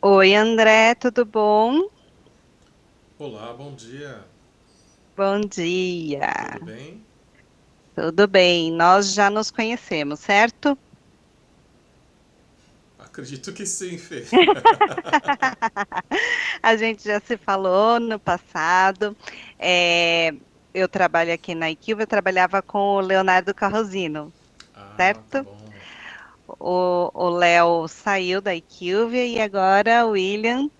Oi, André, tudo bom? Olá, bom dia. Bom dia. Tudo bem? Tudo bem? Nós já nos conhecemos, certo? Acredito que sim, Fê. A gente já se falou no passado. É, eu trabalho aqui na IQVIA, eu trabalhava com o Leonardo Carrosino, Ah, tá certo? bom. O Léo saiu da IQVIA e agora o William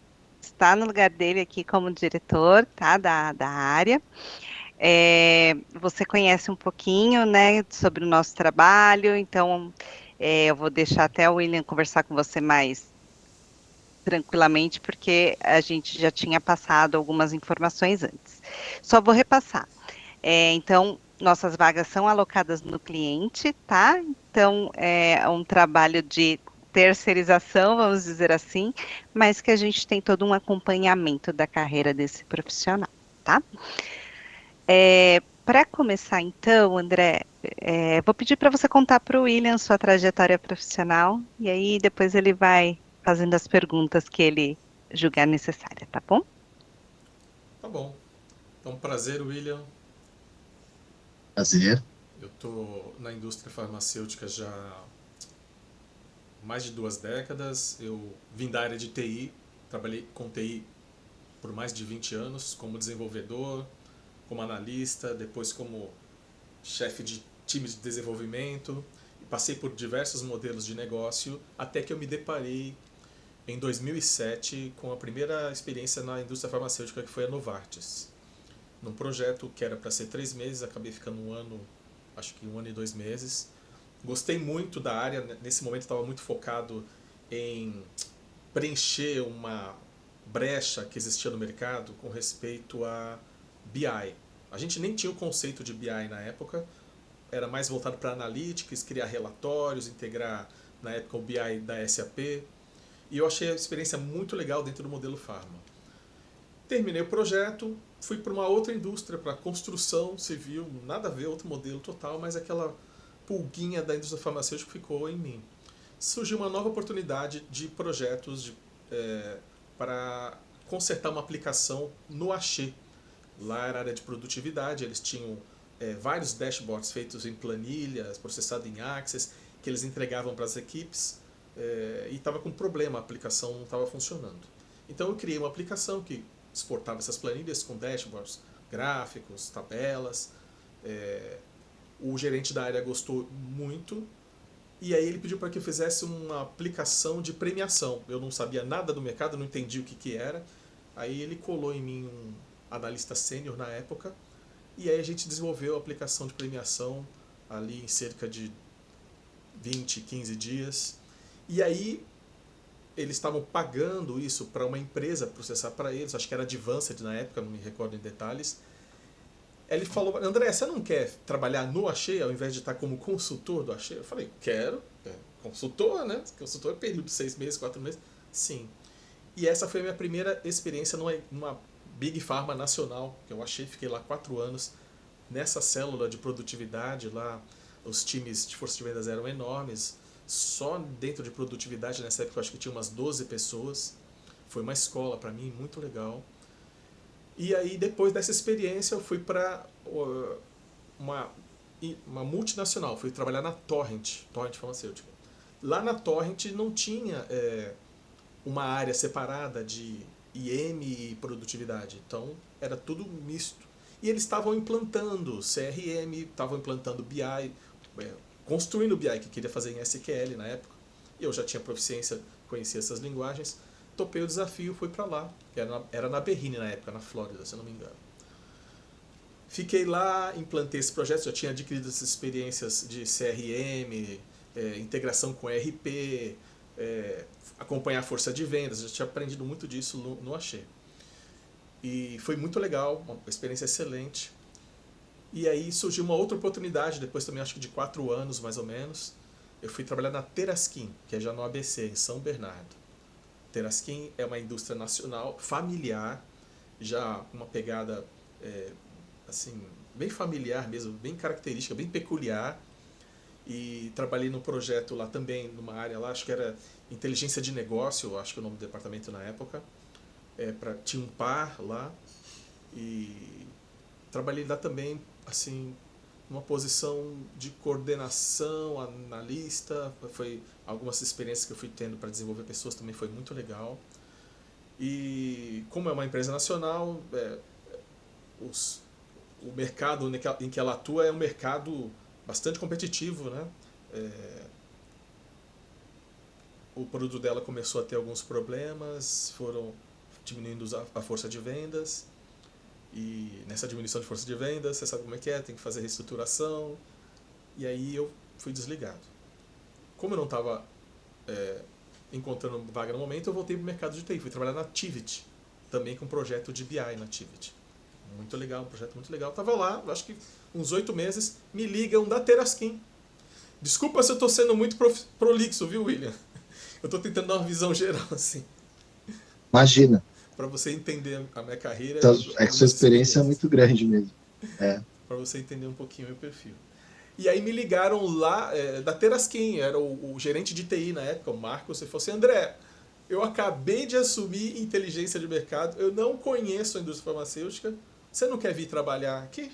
está no lugar dele aqui como diretor, tá? Da área. Você conhece um pouquinho, né, sobre o nosso trabalho, então eu vou deixar até o William conversar com você mais tranquilamente, porque a gente já tinha passado algumas informações antes. Só vou repassar. Então, nossas vagas são alocadas no cliente, tá? Então, é um trabalho de terceirização, vamos dizer assim, mas que a gente tem todo um acompanhamento da carreira desse profissional, tá? Para começar, então, André, vou pedir para você contar para o William sua trajetória profissional e aí depois ele vai fazendo as perguntas que ele julgar necessária, tá bom? Tá bom. Então, prazer, William. Prazer. Eu tô na indústria farmacêutica já há mais de 2 décadas. Eu vim da área de TI, trabalhei com TI por mais de 20 anos, como desenvolvedor, como analista, depois como chefe de time de desenvolvimento. E passei por diversos modelos de negócio até que eu me deparei em 2007 com a primeira experiência na indústria farmacêutica, que foi a Novartis. Num projeto que era para ser 3 meses, acabei ficando um ano, acho que um ano e 2 meses. Gostei muito da área, nesse momento estava muito focado em preencher uma brecha que existia no mercado com respeito a BI. A gente nem tinha o conceito de BI na época, era mais voltado para analytics, criar relatórios, integrar na época o BI da SAP. E eu achei a experiência muito legal dentro do modelo Pharma. Terminei o projeto, fui para uma outra indústria, para construção civil, nada a ver, outro modelo total, mas aquela pulguinha da indústria farmacêutica ficou em mim. Surgiu uma nova oportunidade de projetos para consertar uma aplicação no Axê. Lá era a área de produtividade, eles tinham vários dashboards feitos em planilhas, processados em Access, que eles entregavam para as equipes e estava com problema, a aplicação não estava funcionando. Então eu criei uma aplicação que exportava essas planilhas com dashboards, gráficos, tabelas. É, o gerente da área gostou muito e aí ele pediu para que eu fizesse uma aplicação de premiação. Eu não sabia nada do mercado, não entendi o que era. Aí ele colou em mim um analista sênior na época e aí a gente desenvolveu a aplicação de premiação ali em cerca de 20, 15 dias. E aí eles estavam pagando isso para uma empresa processar para eles, acho que era Advanced na época, não me recordo em detalhes. Ele falou, André, você não quer trabalhar no Axê ao invés de estar como consultor do Axê? Eu falei, quero. Consultor, né? Consultor é período de 6 meses, 4 meses. Sim. E essa foi a minha primeira experiência numa Big Pharma nacional, que eu achei, fiquei lá 4 anos nessa célula de produtividade lá. Os times de força de vendas eram enormes. Só dentro de produtividade, nessa época, eu acho que tinha umas 12 pessoas. Foi uma escola para mim muito legal. E aí, depois dessa experiência, eu fui para uma, uma multinacional. Fui trabalhar na Torrent, Torrent Farmacêutica. Lá na Torrent não tinha uma área separada de IM e produtividade. Então, era tudo misto. E eles estavam implantando CRM, estavam implantando BI, construindo BI, que queria fazer em SQL na época. Eu já tinha proficiência, conhecia essas linguagens. Topei o desafio, fui para lá. Era na Berrine na época, na Flórida, se eu não me engano. Fiquei lá, implantei esse projeto, já tinha adquirido essas experiências de CRM, integração com ERP, acompanhar a força de vendas, já tinha aprendido muito disso no Axê. E foi muito legal, uma experiência excelente. E aí surgiu uma outra oportunidade, depois também acho que de 4 anos mais ou menos. Eu fui trabalhar na Teraskin, que é já no ABC, em São Bernardo. Teraskin é uma indústria nacional, familiar, já uma pegada assim, bem familiar mesmo, bem característica, bem peculiar. e trabalhei no projeto lá também, numa área lá, acho que era inteligência de negócio, acho que é o nome do departamento na época. Tinha um par lá e trabalhei lá também, assim, numa posição de coordenação, analista. Foi algumas experiências que eu fui tendo para desenvolver pessoas, também foi muito legal. E como é uma empresa nacional, os, o mercado em que ela atua é um mercado bastante competitivo, né? O produto dela começou a ter alguns problemas, foram diminuindo a força de vendas, e nessa diminuição de força de vendas, você sabe como é que é, tem que fazer reestruturação, e aí eu fui desligado. Como eu não estava encontrando vaga no momento, eu voltei para o mercado de TI, fui trabalhar na Tivit, também com um projeto de BI na Tivit. Muito legal, um projeto muito legal. Tava lá, acho que uns 8 meses, me ligam da Teraskin. Desculpa se eu estou sendo muito prolixo, viu, William? Eu estou tentando dar uma visão geral, assim, Imagina. para você entender a minha carreira Então, e é que sua algumas experiência é experiências. muito grande mesmo. É. Para você entender um pouquinho o meu perfil. E aí me ligaram lá da Teraskin, era o gerente de TI na época, o Marcos, e falou assim: André, eu acabei de assumir inteligência de mercado, eu não conheço a indústria farmacêutica, você não quer vir trabalhar aqui? Eu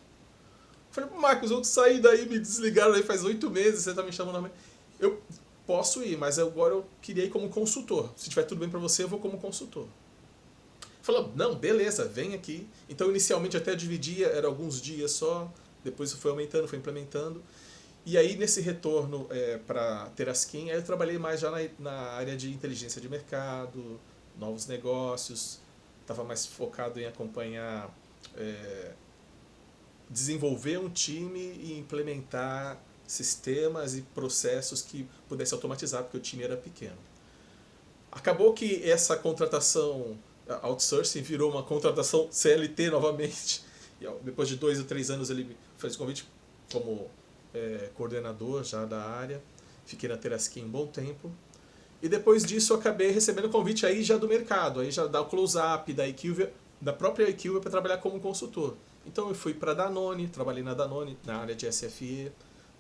falei: Marcos, eu saí daí, me desligaram aí faz 8 meses, você está me chamando na... Eu posso ir, mas agora eu queria ir como consultor. Se tiver tudo bem para você, eu vou como consultor. Falou: não, beleza, vem aqui. Então, inicialmente até dividia, era alguns dias só, depois foi aumentando, foi implementando. E aí, nesse retorno para Teraskin, eu trabalhei mais já na área de inteligência de mercado, novos negócios, estava mais focado em acompanhar, desenvolver um time e implementar sistemas e processos que pudesse automatizar, porque o time era pequeno. Acabou que essa contratação outsourcing virou uma contratação CLT novamente. E depois de 2 ou 3 anos ele me fez convite como coordenador já da área. Fiquei na Teraskin um bom tempo. E depois disso eu acabei recebendo convite aí já do mercado, aí já da Close-Up, da IQVIA, da própria IQVIA, para trabalhar como consultor. Então eu fui para a Danone, trabalhei na Danone, na área de SFE,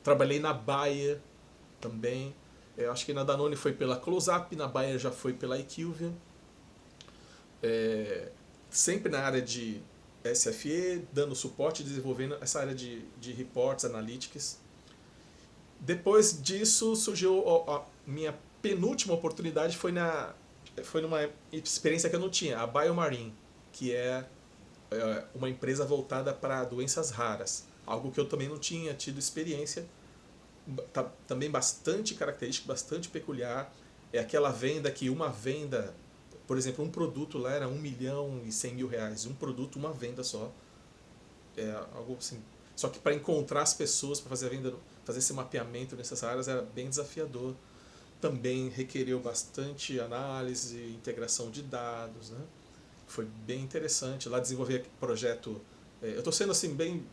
trabalhei na Bayer também. Eu acho que na Danone foi pela Close-Up, na Bayer já foi pela IQVIA. Sempre na área de SFE, dando suporte, desenvolvendo essa área de reports, analytics. Depois disso surgiu a minha penúltima oportunidade, foi numa experiência que eu não tinha, a Biomarine, que é uma empresa voltada para doenças raras, algo que eu também não tinha tido experiência, também bastante característico, bastante peculiar. É aquela venda que uma venda, por exemplo, um produto lá era 1.100.000 reais, um produto, uma venda só, algo assim. Só que para encontrar as pessoas para fazer a venda, fazer esse mapeamento nessas áreas era bem desafiador. Também requereu bastante análise, integração de dados, né? Foi bem interessante. Lá desenvolver projeto... eu estou sendo assim bem...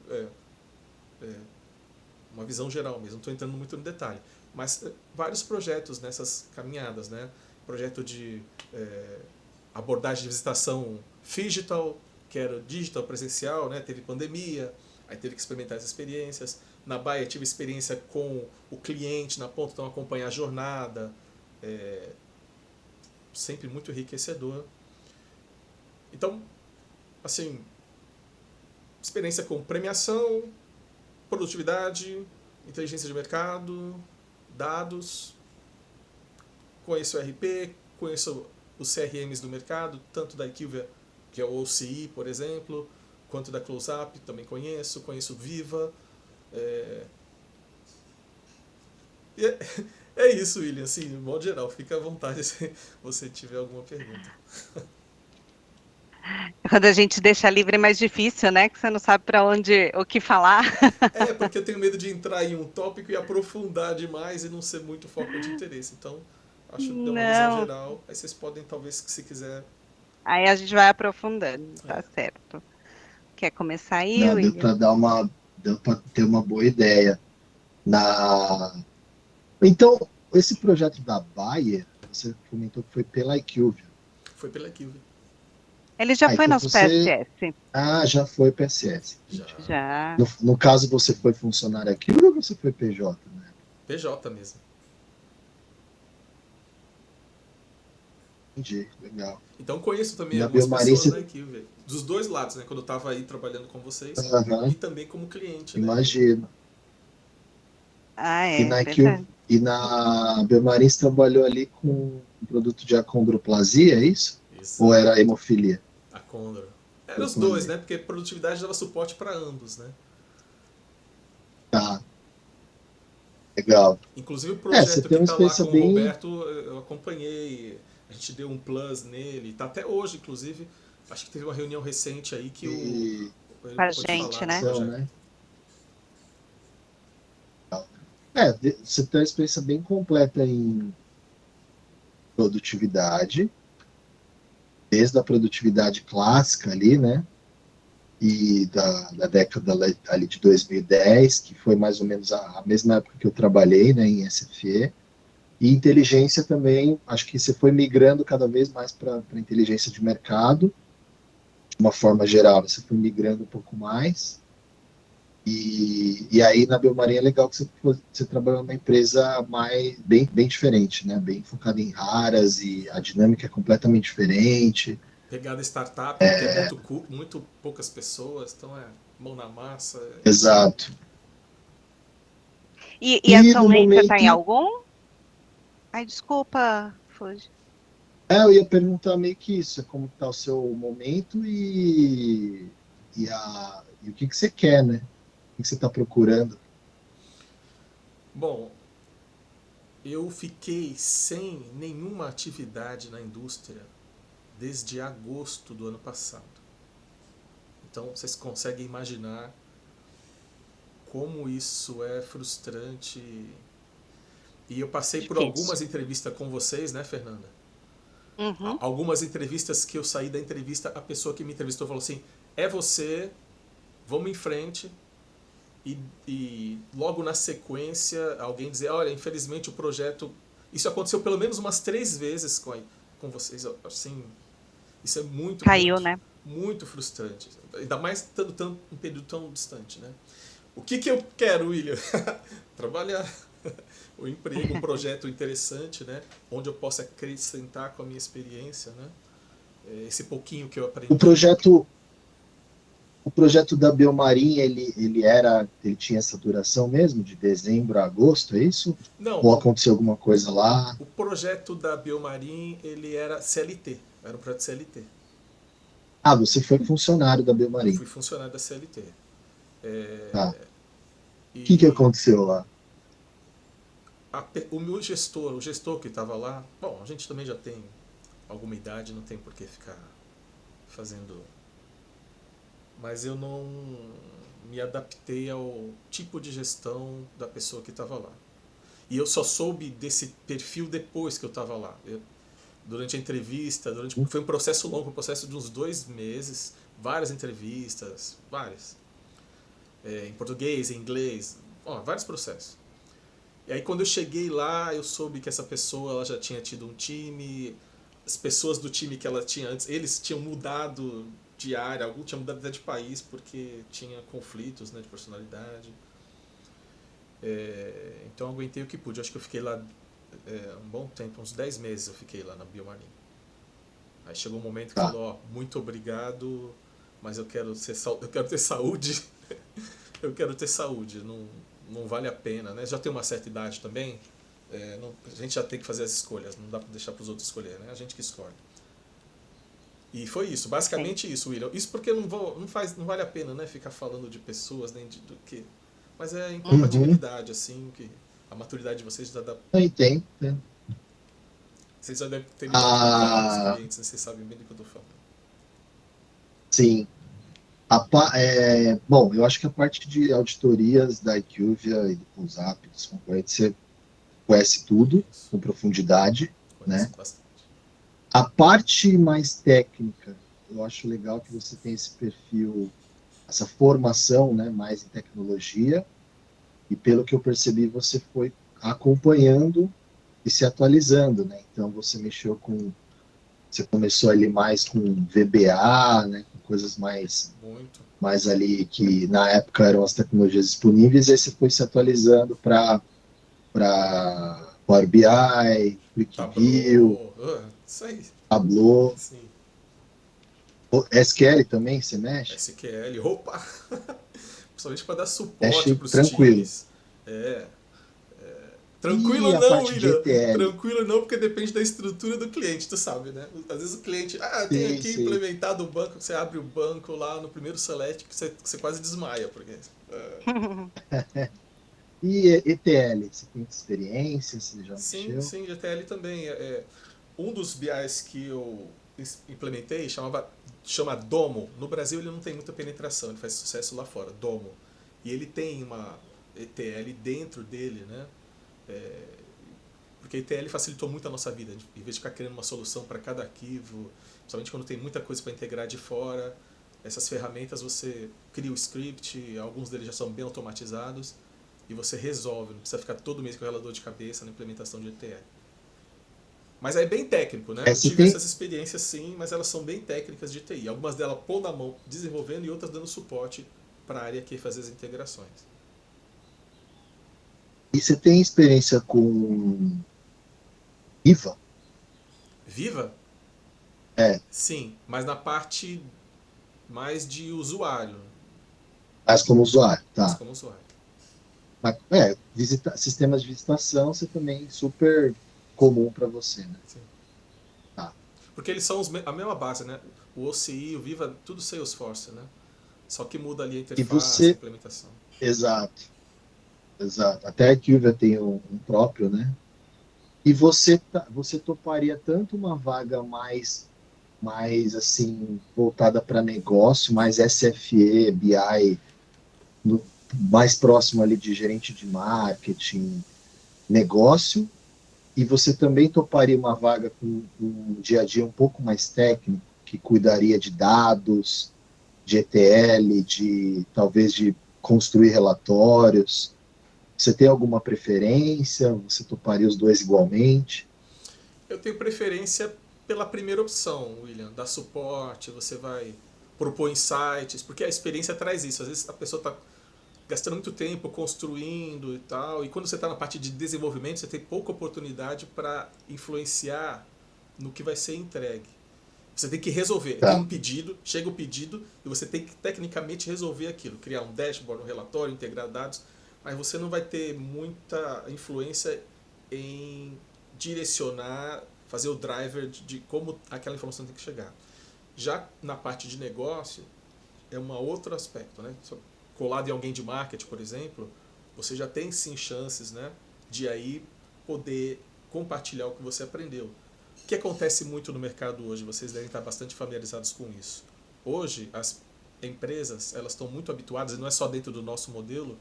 uma visão geral mesmo, não estou entrando muito no detalhe. Mas vários projetos nessas caminhadas, né? Projeto de abordagem de visitação digital, que era digital presencial, né? Teve pandemia, aí teve que experimentar essas experiências. Na Baia tive experiência com o cliente na ponta, então acompanhar a jornada, sempre muito enriquecedor. Então, assim, experiência com premiação, produtividade, inteligência de mercado, dados, conheço o RP, conheço os CRMs do mercado, tanto da IQVIA, que é o OCI, por exemplo, quanto da Close-Up, também conheço o Viva. E é isso, William, assim, de modo geral, fica à vontade se você tiver alguma pergunta. Quando a gente deixa livre é mais difícil, né? Que você não sabe para onde, o que falar. Porque eu tenho medo de entrar em um tópico e aprofundar demais e não ser muito foco de interesse. Então, acho que deu uma visão Não, geral. Aí vocês podem, talvez, se quiser... aí a gente vai aprofundando, tá É. certo. Quer começar aí, Não, deu William? para deu para ter uma boa ideia. Na... Então, esse projeto da Bayer, você comentou que foi pela IQVIA. Foi pela Kiwi. Ele já foi Então nosso você... PSS. Ah, já foi PSS. Já. Entendi. Já. No caso, você foi funcionário IQVIA ou você foi PJ, né? PJ mesmo. Entendi, legal. Então conheço E também na algumas Biomarin pessoas da você... IQ, dos dois lados, né? Quando eu estava aí trabalhando com vocês e Aham, também como cliente, né? imagino. Ah, E é na IQ, verdade. e na Biomarin você trabalhou ali com um produto de acondroplasia, é isso? Ou era Exato. hemofilia? A Condor. Era os dois, Acondroplasia. né? Porque produtividade dava suporte para ambos, né? Tá, legal. Inclusive o É, você projeto tem que uma está lá experiência com o bem... Roberto, eu acompanhei. A gente deu um plus nele. Tá até hoje, inclusive. Acho que teve uma reunião recente aí que de ele Com a pôde falar gente, do né? ação, projeto. né? É, você tem uma experiência bem completa em produtividade, desde a produtividade clássica ali, né? E da década ali de 2010, que foi mais ou menos a mesma época que eu trabalhei, né, em SFE. E inteligência também, acho que você foi migrando cada vez mais para inteligência de mercado, de uma forma geral, você foi migrando um pouco mais. E aí na Biomarinha é legal que você trabalhou numa empresa bem diferente, né? Bem focada em raras e a dinâmica é completamente diferente. Pegada startup, porque é muito poucas pessoas, então é mão na massa. Exato. E E no atualmente você está em momento, algum? Ai, desculpa, Fuji. eu ia perguntar meio que isso, como está o seu momento e o que você quer, né? O que você está procurando? Bom, eu fiquei sem nenhuma atividade na indústria desde agosto do ano passado. Então vocês conseguem imaginar como isso é frustrante. E eu passei por Difícil. algumas entrevistas com vocês, né, Fernanda? Uhum. Algumas entrevistas que eu saí da entrevista, a pessoa que me entrevistou falou assim: é você, vamos em frente. E logo na sequência, alguém dizer: olha, infelizmente o projeto. Isso aconteceu pelo menos umas 3 vezes com vocês. Assim, isso é Caiu, né? muito frustrante. Ainda mais estando um período tão distante, né? O que eu quero, William? Trabalhar. O emprego, um projeto interessante, né? Onde eu possa acrescentar com a minha experiência, né? Esse pouquinho que eu O aprendi. projeto, o projeto da Biomarin, ele tinha essa duração mesmo, de dezembro a agosto, é isso? Não, Ou aconteceu alguma coisa lá? o projeto da Biomarin, ele era CLT. Era um projeto CLT. Ah, você foi funcionário da Eu Biomarin. fui funcionário da CLT. Tá. O que E aconteceu lá? o meu gestor, o gestor que estava lá, bom, a gente também já tem alguma idade, não tem por que ficar fazendo. Mas eu não me adaptei ao tipo de gestão da pessoa que estava lá. E eu só soube desse perfil depois que eu estava lá. Durante a entrevista, foi um processo longo, um processo de uns 2 meses, várias entrevistas, várias. Em português, em inglês, vários processos. E aí quando eu cheguei lá, eu soube que essa pessoa ela já tinha tido um time, as pessoas do time que ela tinha antes, eles tinham mudado de área, alguns tinham mudado até de país porque tinha conflitos, né, de personalidade. Então eu aguentei o que pude. Eu acho que eu fiquei lá um bom tempo, uns 10 meses eu fiquei lá na Biomarin. Aí chegou um momento que Tá. falou: ó, muito obrigado, mas eu quero ter saúde. Eu quero ter saúde, não vale a pena, né? Já tem uma certa idade também, a gente já tem que fazer as escolhas, não dá para deixar para os outros escolher, né? A gente que escolhe. E foi isso, Sim. basicamente isso, William. Isso porque não vale a pena, né? Ficar falando de pessoas, nem do que. Mas é Uhum. incompatibilidade, assim, que a maturidade de vocês já dá. Eu entendo, né? Vocês já devem ter lidado com vários Ah, clientes, né? Vocês sabem bem do que eu tô falando. sim. Bom, eu acho que a parte de auditorias da IQVIA e do CONSAP, dos concorrentes, você conhece tudo Conheço, com profundidade, conheço né? bastante. A parte mais técnica, eu acho legal que você tem esse perfil, essa formação, né, mais em tecnologia, e pelo que eu percebi, você foi acompanhando e se atualizando, né? Então você começou ali mais com VBA, né, com coisas Muito. mais ali que na época eram as tecnologias disponíveis, e aí você foi se atualizando para para Power BI, QuickView, Tableau, isso aí. Tableau, Sim. SQL também, você mexe? SQL, opa! Principalmente para dar suporte Mexe para os tranquilo. times. É. E Tranquilo a não, parte de William. ETL? Tranquilo não, porque depende da estrutura do cliente, tu sabe, né? Às vezes o cliente, tem Sim, aqui sim. implementado o banco, você abre o banco lá no primeiro select que você quase desmaia, porque E ETL, você tem experiência? Você já sim, mexeu? sim, GTL também. Um dos BIs que eu implementei chama Domo. No Brasil ele não tem muita penetração, ele faz sucesso lá fora, Domo. E ele tem uma ETL dentro dele, né? É, porque a ETL facilitou muito a nossa vida. Em vez de ficar criando uma solução para cada arquivo, principalmente quando tem muita coisa para integrar de fora, essas ferramentas você cria o script, alguns deles já são bem automatizados, e você resolve, não precisa ficar todo mês com aquela dor de cabeça na implementação de ETL. Mas é bem técnico, né? Eu Você tive tem, essas experiências sim, mas elas são bem técnicas de TI. Algumas delas pôr na mão desenvolvendo e outras dando suporte para a área que faz as integrações. e você tem experiência com IVA? Viva? É, Sim, mas na parte mais de usuário, mas como usuário, mais tá. como usuário. Mas, sistemas de visitação, você também super comum para você, né? Sim. Tá. Porque eles são a mesma base, né? O OCI, o Viva, tudo Salesforce, né? Só que muda ali a E interface, a você, implementação. exato, exato. Até a Curva tem um próprio, né? E você toparia tanto uma vaga mais assim, voltada para negócio, mais SFE, BI, mais próximo ali de gerente de marketing, negócio, e você também toparia uma vaga com um dia a dia um pouco mais técnico, que cuidaria de dados, de ETL, de talvez de construir relatórios. Você tem alguma preferência? Você toparia os dois igualmente? Eu tenho preferência pela primeira opção, William, dar suporte, você vai propor insights, porque a experiência traz isso. Às vezes a pessoa está gastando muito tempo construindo e tal, e quando você está na parte de desenvolvimento, você tem pouca oportunidade para influenciar no que vai ser entregue. Você tem que resolver. Tem Tá. um pedido, chega o pedido e você tem que tecnicamente resolver aquilo, criar um dashboard, um relatório, integrar dados, mas você não vai ter muita influência em direcionar, fazer o driver de como aquela informação tem que chegar. Já na parte de negócio, é um outro aspecto, né? Colado em alguém de marketing, por exemplo, você já tem sim chances, né, de aí poder compartilhar o que você aprendeu. O que acontece muito no mercado hoje, vocês devem estar bastante familiarizados com isso. Hoje, as empresas elas estão muito habituadas, e não é só dentro do nosso modelo,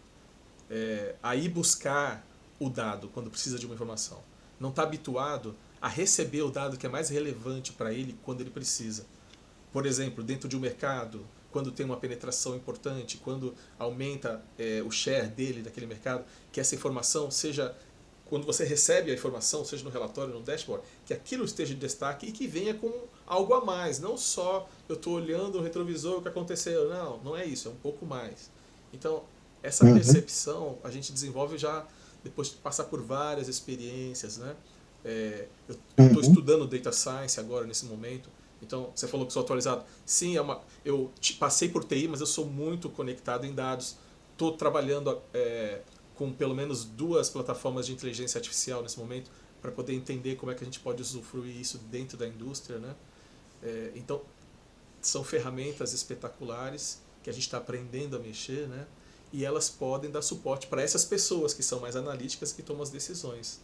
a ir buscar o dado quando precisa de uma informação. Não está habituado a receber o dado que é mais relevante para ele quando ele precisa. Por exemplo, dentro de um mercado, quando tem uma penetração importante, quando aumenta o share dele daquele mercado, que essa informação seja, quando você recebe a informação, seja no relatório, no dashboard, que aquilo esteja em destaque e que venha com algo a mais, não só eu estou olhando o retrovisor, o que aconteceu, não, não é isso, é um pouco mais. Então, essa Uhum, percepção a gente desenvolve já depois de passar por várias experiências, né? Eu estou uhum. estudando Data Science agora, nesse momento, então, você falou que sou atualizado. Sim, eu passei por TI, mas eu sou muito conectado em dados. Estou trabalhando com pelo menos duas plataformas de inteligência artificial nesse momento para poder entender como é que a gente pode usufruir isso dentro da indústria, né? Então, são ferramentas espetaculares que a gente está aprendendo a mexer, né? E elas podem dar suporte para essas pessoas que são mais analíticas que tomam as decisões.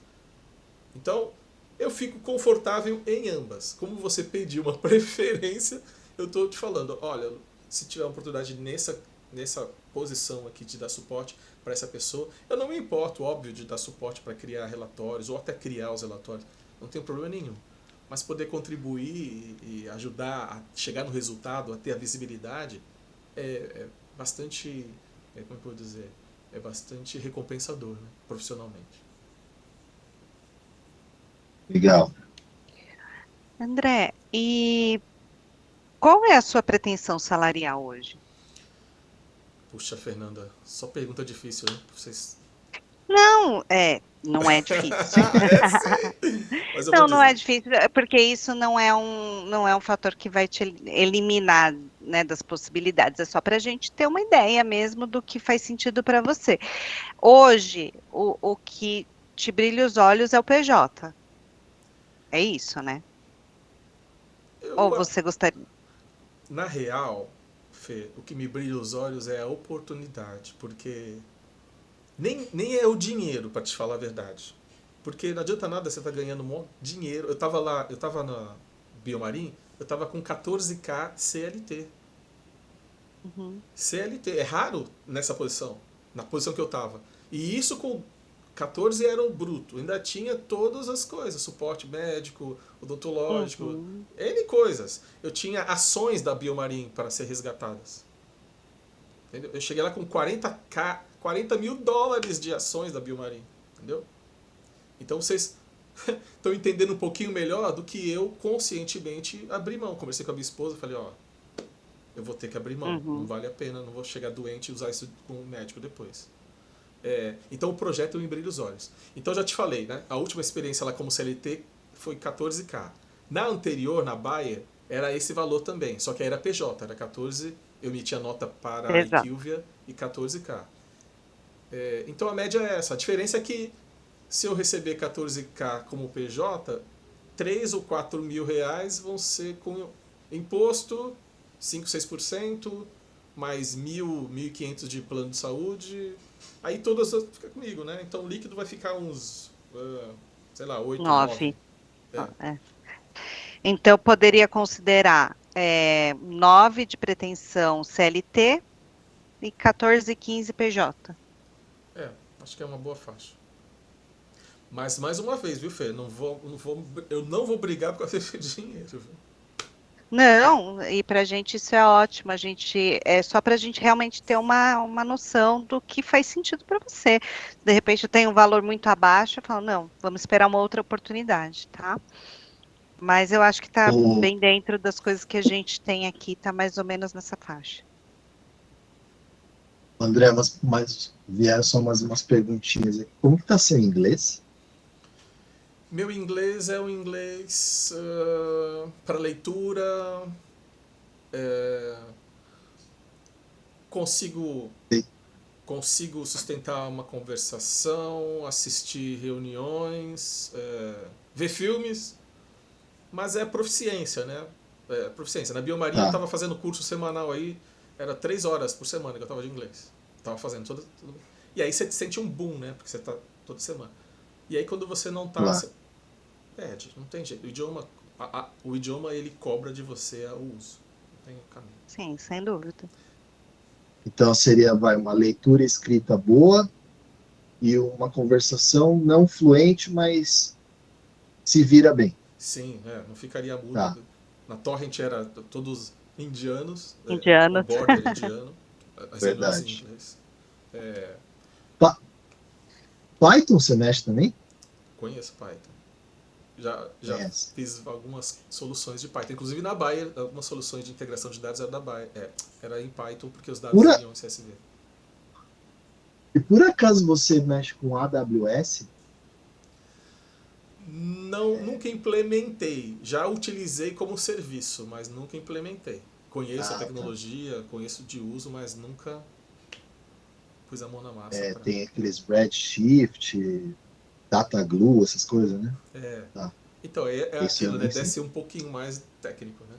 Então, eu fico confortável em ambas. Como você pediu uma preferência, eu estou te falando, olha, se tiver uma oportunidade nessa posição aqui de dar suporte para essa pessoa, eu não me importo, óbvio, de dar suporte para criar relatórios ou até criar os relatórios, não tem problema nenhum. Mas poder contribuir e ajudar a chegar no resultado, a ter a visibilidade, é bastante, como eu vou dizer, é bastante recompensador, né, profissionalmente. Legal. André, e qual é a sua pretensão salarial hoje? Puxa, Fernanda, só pergunta difícil, né? Vocês... Não, não é difícil. É, sei. Mas eu vou Não, não é dizer. difícil, porque isso não é um fator que vai te eliminar, né, das possibilidades. É só para a gente ter uma ideia mesmo do que faz sentido para você. Hoje, o que te brilha os olhos é o PJ. É isso, né? Ou Eu, você gostaria? na real, Fê, o que me brilha os olhos é a oportunidade, porque nem é o dinheiro, para te falar a verdade. Porque não adianta nada você estar ganhando um monte de dinheiro. Eu tava na Biomarim, eu tava com 14K CLT. Uhum, CLT, é raro nessa posição, na posição que eu tava. E isso com 14 era o bruto, ainda tinha todas as coisas, suporte médico, odontológico, uhum, N coisas. Eu tinha ações da Biomarim para ser resgatadas. Entendeu? Eu cheguei lá com 40K, 40 mil dólares de ações da Biomarim. Entendeu? Então vocês estão entendendo um pouquinho melhor do que eu conscientemente abri mão. Conversei com a minha esposa, falei, ó, eu vou ter que abrir mão, não uhum. vale a pena, não vou chegar doente e usar isso com o médico depois. Então o projeto me brilha os olhos. Então já te falei, né? A última experiência lá como CLT foi 14K. Na anterior, na Bayer, era esse valor também, só que aí era PJ, era 14, eu emitia nota para a Exato. Equilvia e 14K. Então a média é essa. A diferença é que se eu receber 14K como PJ, 3 ou 4 mil reais vão ser com imposto, 5, 6%, mais 1.000, 1.500 de plano de saúde. Aí todas ficam comigo, né? Então o líquido vai ficar uns, sei lá, 8, 9. 9. É, É. Então, eu poderia considerar 9 de pretensão CLT e 14, 15 PJ. é, acho que é uma boa faixa. Mas mais uma vez, viu, Fê? Eu não vou brigar por causa desse dinheiro, viu? Não, e para a gente isso é ótimo. É só para a gente realmente ter uma noção do que faz sentido para você. De repente tem um valor muito abaixo, eu falo, não, vamos esperar uma outra oportunidade, tá? Mas eu acho que está O bem dentro das coisas que a gente tem aqui, está mais ou menos nessa faixa. André, mas vieram só umas perguntinhas aqui. Como que tá seu inglês? Meu inglês é um inglês para leitura. é, consigo consigo sustentar uma conversação, assistir reuniões, ver filmes, mas é proficiência, né? Proficiência. Na Biomaria eu Tá, estava fazendo curso semanal aí, era 3 horas por semana que eu estava de inglês. Tava fazendo todo. E aí você sente um boom, né? Porque você tá toda semana. E aí quando você não tá, claro. você perde, não tem jeito. O idioma ele cobra de você o uso. Não tem caminho. Sim, sem dúvida. Então seria, vai, uma leitura escrita boa e uma conversação não fluente, mas se vira bem. Sim, não ficaria Tá, mudo. Na Torrent era todos indianos, com Indianos. border indiano, as reuniões em verdade. inglês. É, Pa- Python você mexe também? conheço Python. Já Conhece. fiz algumas soluções de Python. Inclusive na Bayer, algumas soluções de integração de dados era da Bayer. Era em Python porque os dados Por a- iam em CSV. E por acaso você mexe com AWS? Não, nunca implementei. Já utilizei como serviço, mas nunca implementei. Conheço a Ah, tá. tecnologia, conheço de uso, mas nunca pus a mão na massa para. Tem aqueles Redshift, Data Glue, essas coisas, né? É. Tá. Então, é Isso eu aquilo, né? nem sei. Desce um pouquinho mais técnico, né?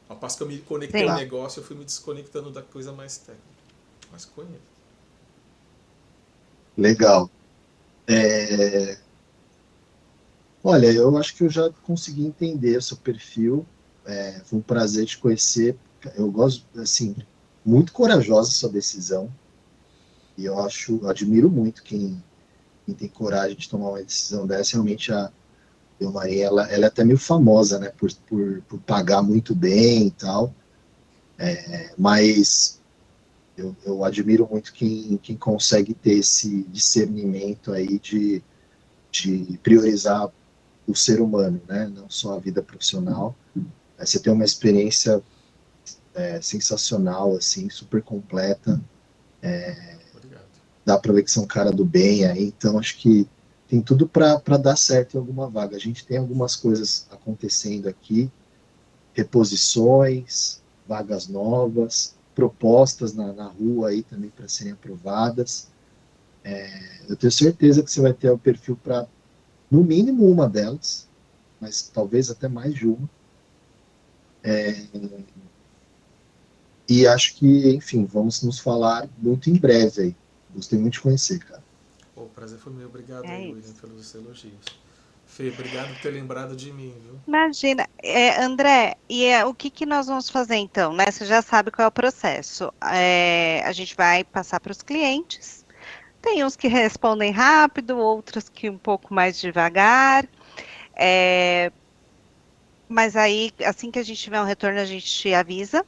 Ao passo que eu me conectei ao Sim. Tá, negócio, eu fui me desconectando da coisa mais técnica. Mas conheço. legal. É, olha, eu acho que eu já consegui entender o seu perfil. Foi um prazer te conhecer. Eu gosto, assim, muito corajosa a sua decisão. E admiro muito quem tem coragem de tomar uma decisão dessa. Realmente a Maria, ela é até meio famosa, né, por pagar muito bem e tal. Mas eu admiro muito quem consegue ter esse discernimento aí de priorizar o ser humano, né, não só a vida profissional. Você tem uma experiência sensacional, assim, super completa. Obrigado. dá para ver que são cara do bem aí, então acho que tem tudo para dar certo em alguma vaga. A gente tem algumas coisas acontecendo aqui, reposições, vagas novas, propostas na rua aí também para serem aprovadas. Eu tenho certeza que você vai ter o perfil para, no mínimo, uma delas, mas talvez até mais de uma. E acho que, enfim, vamos nos falar muito em breve aí. Gostei muito de conhecer, cara. O prazer foi meu. Obrigado É aí, William, isso. pelos elogios. Fê, obrigado por ter lembrado de mim, viu? Imagina, André, o que que nós vamos fazer então, né? Você já sabe qual é o processo. A gente vai passar para os clientes. Tem uns que respondem rápido, outros que um pouco mais devagar. É, mas aí, assim que a gente tiver um retorno, a gente te avisa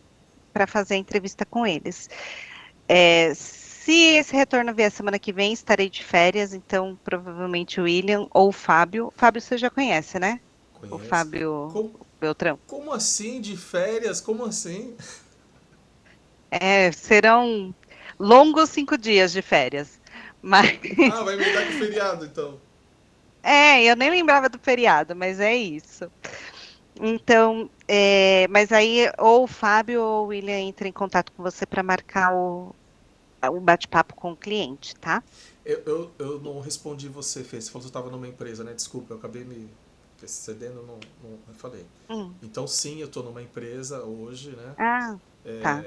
para fazer a entrevista com eles. Se esse retorno vier semana que vem, estarei de férias, então provavelmente o William ou o Fábio. Fábio você já conhece, né? O Conheço. Fábio Como, Beltrão. como assim de férias? Como assim? Serão longos 5 dias de férias. Mas, Ah, vai emendar com o feriado, então. eu nem lembrava do feriado, mas é isso. Então, mas aí ou o Fábio ou o William entra em contato com você para marcar o bate-papo com o cliente, tá? Eu não respondi você, Fê. Você falou que eu estava numa empresa, né? Desculpa, eu acabei me excedendo, não falei. Hum. Então, sim, eu estou numa empresa hoje, né? Ah, tá.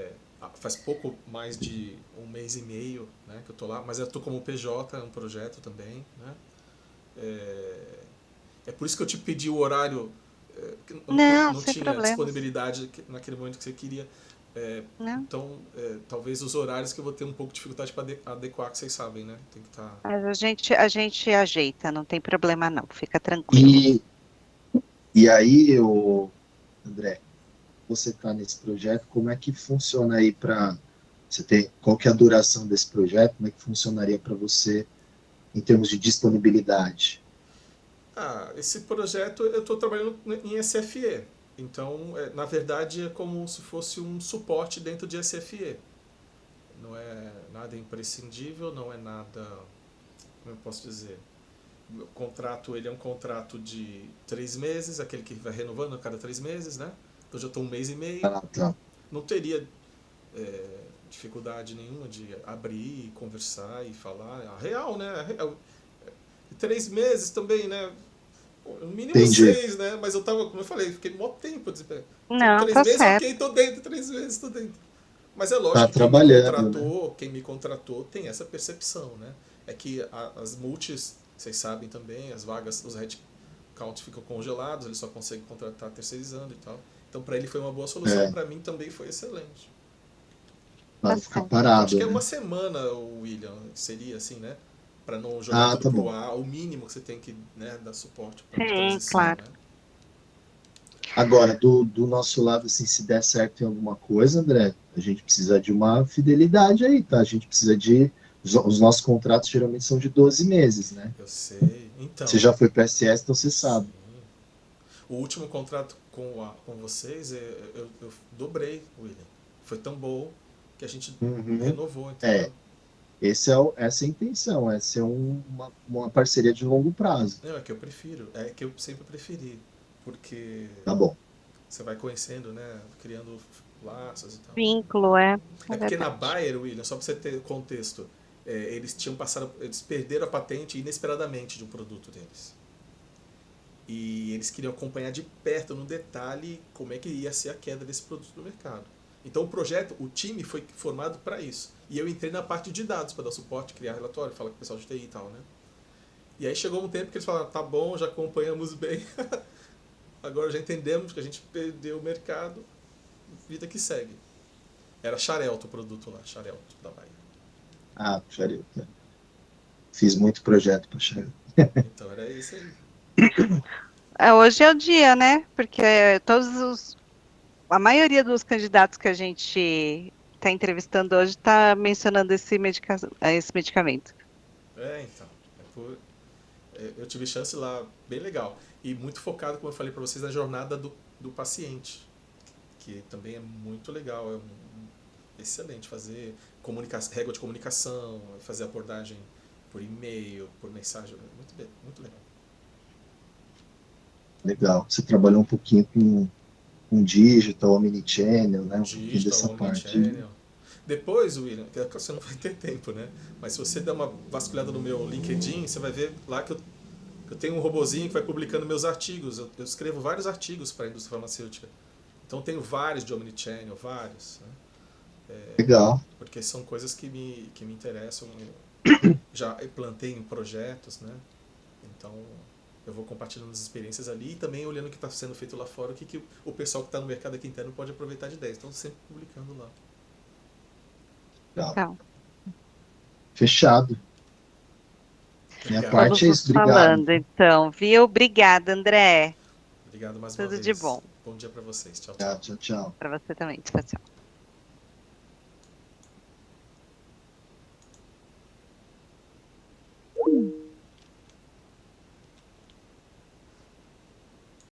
Faz pouco mais de um mês e meio, né, que eu tô lá, mas eu tô como PJ, é um projeto também, né? É, é por isso que eu te pedi o horário, que eu Não, não sem tinha problemas. disponibilidade naquele momento que você queria. Não. Então, talvez os horários que eu vou ter um pouco de dificuldade para adequar, que vocês sabem, né? Tem que estar. Mas a gente ajeita, não tem problema não, fica tranquilo. E, e aí, André, você está nesse projeto, como é que funciona aí para você ter, qual que é a duração desse projeto, como é que funcionaria para você em termos de disponibilidade? Ah, esse projeto eu estou trabalhando em SFE. Então, na verdade, é como se fosse um suporte dentro de SFE. Não é nada imprescindível, não é nada, como eu posso dizer, o contrato ele é um contrato de 3 meses, aquele que vai renovando a cada 3 meses, né? Então já estou um mês e meio, Ah, tá. não teria dificuldade nenhuma de abrir, conversar e falar. A real, né? 3 meses também, né? No mínimo Entendi. 6, né? Mas eu tava, como eu falei, fiquei mó tempo. Então, Não, três tá meses, certo. ok, tô dentro, 3 meses, tô dentro. Mas é Tá lógico que trabalhando, né? quem me contratou tem essa percepção, né? É que as multis, vocês sabem também, as vagas, os headcounts ficam congelados, ele só consegue contratar terceirizando e tal. Então para ele foi uma boa solução, É, para mim também foi excelente. para Tá não ficar certo. Então acho parado, que é uma né? semana, o William, seria assim, né? Para não jogar Ah, tudo tá pro bom. ar, o mínimo que você tem que, né, dar suporte para Sim, transição, claro. né? Agora, do nosso lado, assim, se der certo em alguma coisa, André, a gente precisa de uma fidelidade aí, tá? A gente precisa de. Os nossos contratos geralmente são de 12 meses, né? Eu sei. Você Então, já foi para SS, então você sim. sabe. O último contrato com vocês, eu dobrei, William. Foi tão bom que a gente Uhum. renovou, É, entendeu? essa é a intenção, é ser uma parceria de longo prazo. Não, é que eu prefiro, é que eu sempre preferi, porque Tá bom. você vai conhecendo, né, criando laços e tal. Vínculo, É é porque na verdade. Bayer, William, só para você ter contexto, eles perderam a patente inesperadamente de um produto deles. E eles queriam acompanhar de perto, no detalhe, como é que ia ser a queda desse produto no mercado. Então o projeto, o time foi formado para isso. E eu entrei na parte de dados para dar suporte, criar relatório, falar com o pessoal de TI e tal, né? E aí chegou um tempo que eles falaram, tá bom, já acompanhamos bem, agora já entendemos que a gente perdeu o mercado, vida que segue. Era Xarelto o produto lá, Xarelto da Bahia. Ah, Xareta. Fiz muito projeto para Xareta. Então era isso aí. Hoje é o dia, né? Porque a maioria dos candidatos que a gente está entrevistando hoje está mencionando esse medicamento. Então. Eu tive chance lá, bem legal. E muito focado, como eu falei para vocês, na jornada do paciente, que também é muito legal. excelente. Fazer régua de comunicação, fazer abordagem por e-mail, por mensagem, muito bem, muito legal. Legal. Você trabalhou um pouquinho com digital, omnichannel, né? Um pouquinho Digital, dessa parte. omnichannel. Depois, William, que você não vai ter tempo, né? Mas se você der uma vasculhada no meu LinkedIn, você vai ver lá que eu tenho um robozinho que vai publicando meus artigos. Eu escrevo vários artigos para a indústria farmacêutica. Então tenho vários de omnichannel, vários. Né? Legal. Porque são coisas que me interessam. Já plantei em projetos, né? Então eu vou compartilhando as experiências ali e também olhando o que está sendo feito lá fora, o que o pessoal que está no mercado aqui interno pode aproveitar de ideias. Então sempre publicando lá. Legal. Então, Fechado. Minha Obrigado. parte vamos é nos isso. Obrigado. falando, então, viu? Obrigada, André. Obrigado mais uma Tudo de vez. bom Bom dia para vocês. Tchau, Tchau, tchau. tchau, tchau. para você também. Tchau, tchau.